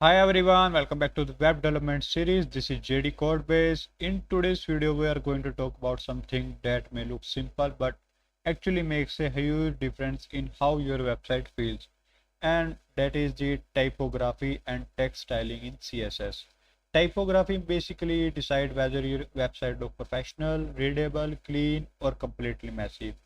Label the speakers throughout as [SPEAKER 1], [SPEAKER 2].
[SPEAKER 1] Hi everyone, welcome back to the web development series. This is JDCodebase. In today's video, we are going to talk about something that may look simple but actually makes a huge difference in how your website feels. And that is the typography and text styling in CSS. Typography basically decide whether your website look professional, readable, clean, or completely messy.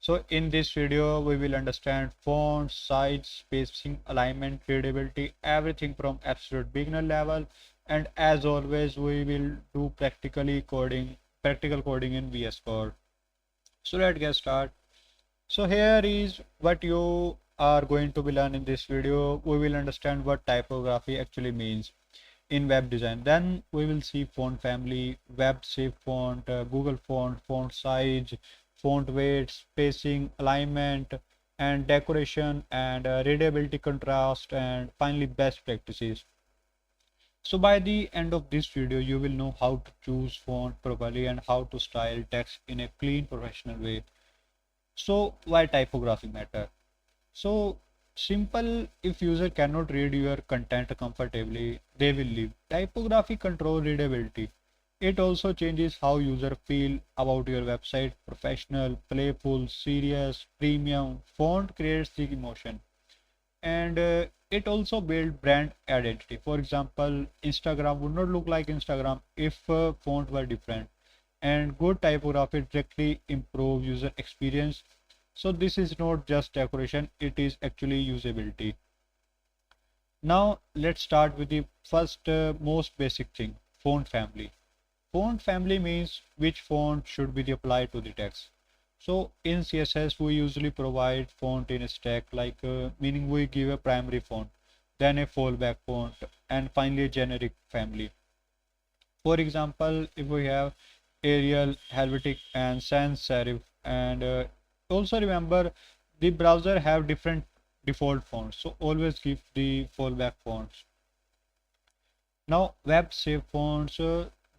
[SPEAKER 1] So in this video, we will understand font, size, spacing, alignment, readability, everything from absolute beginner level. And as always, we will do practical coding in VS Code. So let's get started. So here is what you are going to be learning in this video. We will understand what typography actually means in web design. Then we will see font family, web safe font, Google font, font size, font weight, spacing, alignment, and decoration, and readability, contrast, and finally best practices. So by the end of this video, you will know how to choose font properly and how to style text in a clean professional way. So why typography matter? So simple, if user cannot read your content comfortably, they will leave. Typography control readability. It also changes how user feel about your website. Professional, playful, serious, premium. Font creates the emotion. And it also build brand identity. For example, Instagram would not look like Instagram if font were different. And good typography directly improve user experience. So this is not just decoration, it is actually usability. Now let's start with the first most basic thing, font family. Font family means which font should be applied to the text. So in CSS we usually provide font in a stack, like meaning we give a primary font, then a fallback font, and finally a generic family. For example, if we have Arial, Helvetic, and Sans Serif, and also remember the browser have different default fonts, so always give the fallback fonts. Now web safe fonts,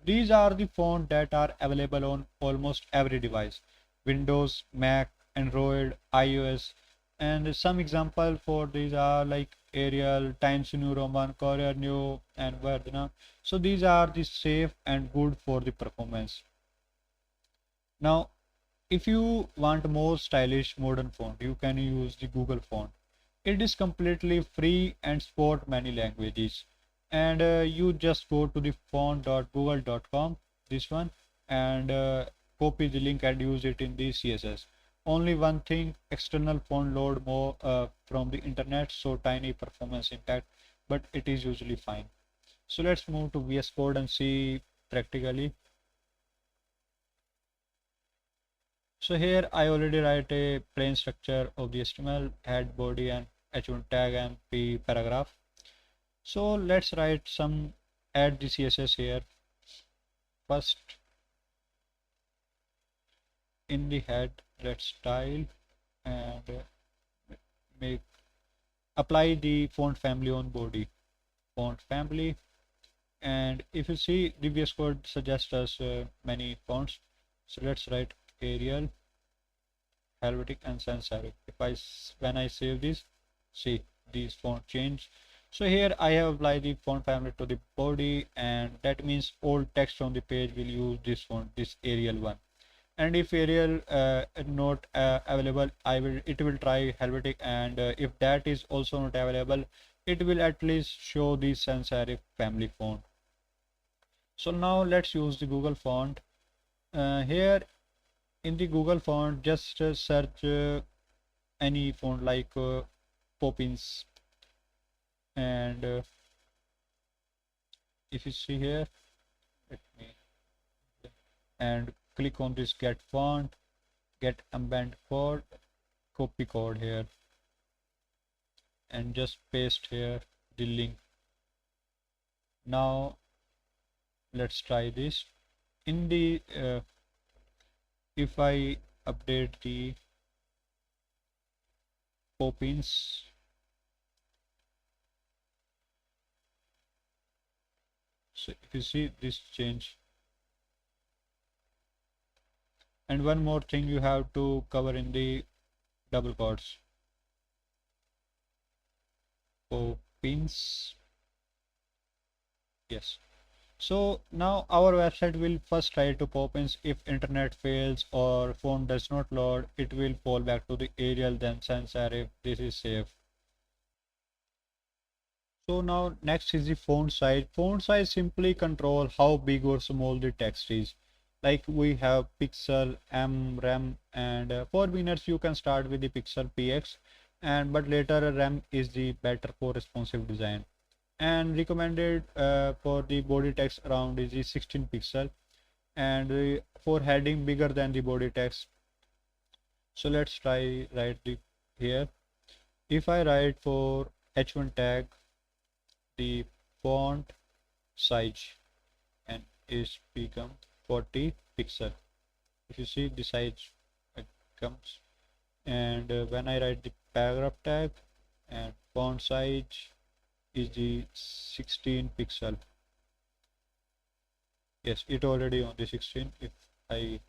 [SPEAKER 1] these are the fonts that are available on almost every device: Windows, Mac, Android, iOS. And some example for these are like Arial, Times New Roman, Courier New, and Verdana. So these are the safe and good for the performance. Now if you want more stylish modern font, you can use the Google font. It is completely free and support many languages. And you just go to the font.google.com, this one, and copy the link and use it in the CSS. Only one thing, external font load more from the internet, so tiny performance impact, but it is usually fine. So let's move to VS Code and see practically. So here I already write a plain structure of the HTML, head, body, and h1 tag and p paragraph. So let's write some, add the CSS here. First in the head, let's style and make apply the font family on body. Font family, and if you see the VS Code suggests us many fonts. So let's write Arial, Helvetic, and Sans Serif. If when I save this, see these font change. So here I have applied the font family to the body, and that means all text on the page will use this font, this Arial one. And if Arial not available, it will try Helvetic, and if that is also not available, it will at least show the sans serif family font. So now let's use the Google font. Here in the Google font, just search any font like Poppins, and if you see here, let me, and click on this get font, get embed code, copy code here, and just paste here the link. Now let's try this. In the if I update the Poppins, so if you see this change. And one more thing you have to cover in the double quotes. Poppins, Yes. So now our website will first try to pop in. If internet fails or phone does not load, it will fall back to the Arial, then sans serif. This is safe. So now next is the font size. Font size simply control how big or small the text is. Like we have pixel, M, rem, and for beginners you can start with the pixel px, and but later rem is the better for responsive design. And recommended for the body text around is the 16 pixel, and for heading bigger than the body text. So let's try write the here. If I write for h1 tag, the font size and is become 40 pixel. If you see the size comes, and when I write the paragraph tag, and font size is the 16 pixel. Yes, it already on the 16. If I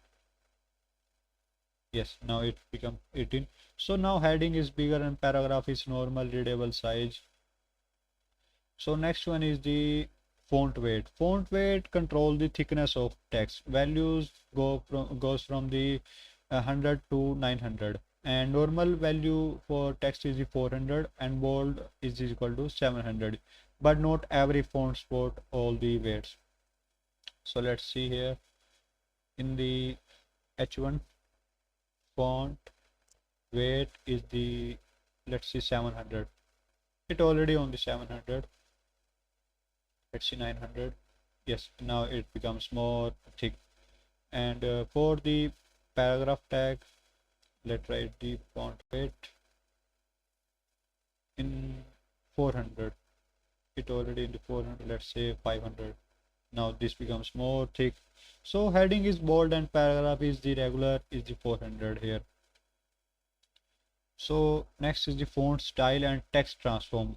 [SPEAKER 1] Yes, now it become 18. So now heading is bigger and paragraph is normal readable size. So next one is the font weight. Font weight control the thickness of text. Values goes from the 100 to 900, and normal value for text is the 400, and bold is equal to 700. But not every font support all the weights. So let's see here in the H1 font weight is the, let's see, 700. It already on the 700. Let's see 900. Yes, now it becomes more thick. And for the paragraph tag, let's write the font weight in 400. It already in the 400. Let's say 500. Now this becomes more thick. So heading is bold and paragraph is the regular is the 400 here. So next is the font style and text transform.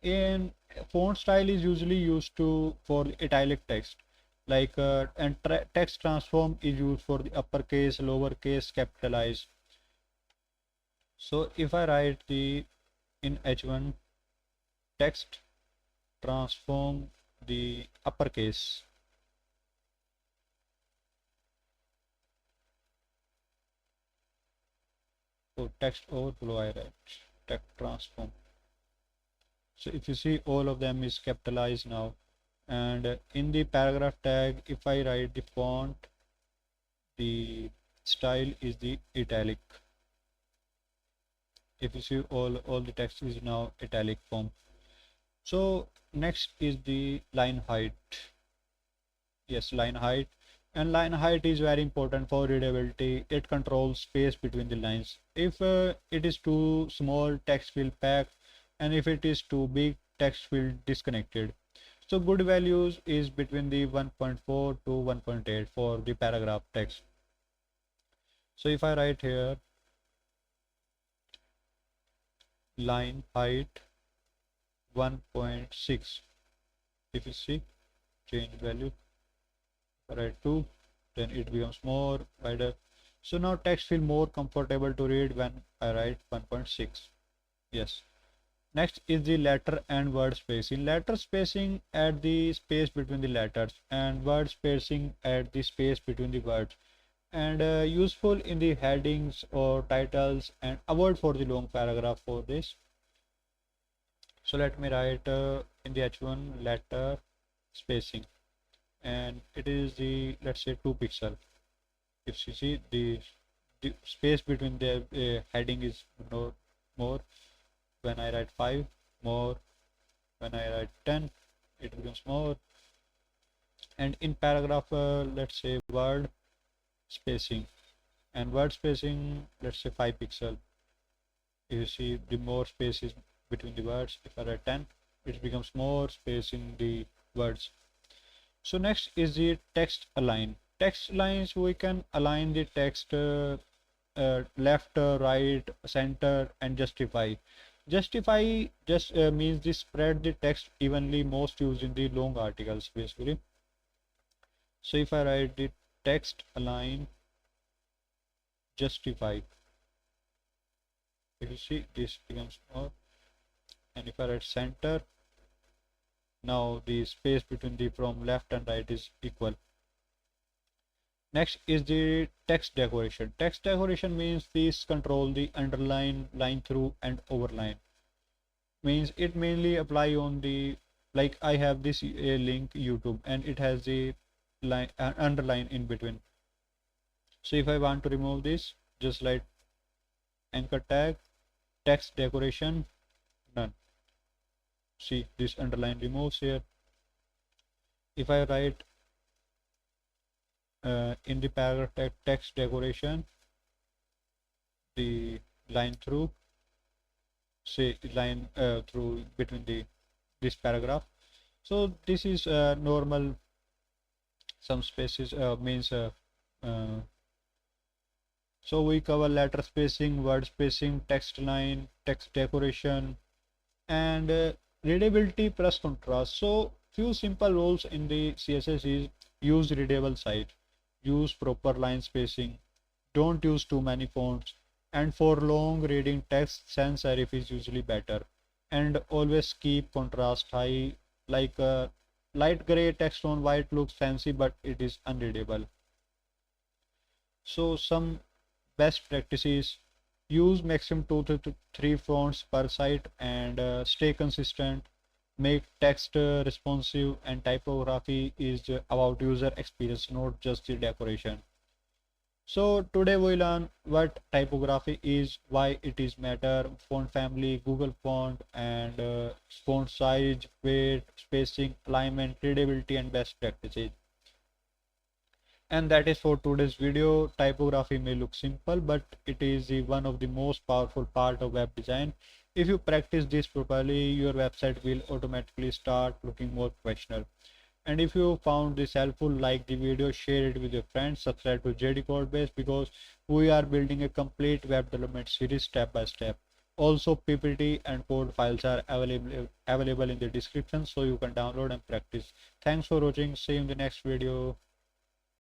[SPEAKER 1] In font style is usually used to for italic text, like and text transform is used for the uppercase, lowercase, capitalize. So if I write the in h1 text transform the uppercase, so text overflow I write text transform. So if you see all of them is capitalized now, and in the paragraph tag if I write the font, the style is the italic. If you see all the text is now italic form. So next is the line height. Yes, line height. And line height is very important for readability. It controls space between the lines. If it is too small, text will pack, and if it is too big, text will disconnected. So good values is between the 1.4 to 1.8 for the paragraph text. So if I write here line height 1.6, if you see change value, write 2, then it becomes more wider. So now text feel more comfortable to read when I write 1.6. Yes. Next is the letter and word spacing. Letter spacing add the space between the letters, and word spacing add the space between the words, and useful in the headings or titles, and avoid for the long paragraph for this. So let me write in the h1 letter spacing, and it is the, let's say, 2 pixel. If you see the space between the heading is more when I write 5, more when I write 10, it becomes more. And in paragraph, let's say word spacing, and word spacing, let's say 5 pixel. If you see the more spaces between the words, if I write 10, it becomes more space in the words. So next is the text align. Text lines, we can align the text left, right, center, and justify. Justify just means the spread the text evenly, most used in the long articles basically. So if I write the text align justify, if you see this becomes more, and if I write center, Now the space between the from left and right is equal. Next is the text decoration. Text decoration means these control the underline, line through, and overline. Means it mainly apply on the, like I have this a link YouTube and it has the line underline in between. So if I want to remove this, just like anchor tag, text decoration, none. See, this underline removes here. If I write in the paragraph text decoration, the line through, say line through between the this paragraph. So this is normal. Some spaces means uh, so we cover letter spacing, word spacing, text line, text decoration, and readability plus contrast. So few simple rules in the CSS is: use readable size, use proper line spacing, don't use too many fonts, and for long reading text, sans serif is usually better, and always keep contrast high. Like light gray text on white looks fancy but it is unreadable. So some best practices: use maximum 2 to 3 fonts per site, and stay consistent, make text responsive, and typography is about user experience, not just the decoration. So today we learn what typography is, why it is matter, font family, Google font, and font size, weight, spacing, alignment, readability, and best practices. And that is for today's video. Typography may look simple, but it is one of the most powerful part of web design. If you practice this properly, your website will automatically start looking more professional. And if you found this helpful, like the video, share it with your friends, subscribe to JDCodebase, because we are building a complete web development series step by step. Also, PPT and code files are available in the description, so you can download and practice. Thanks for watching. See you in the next video.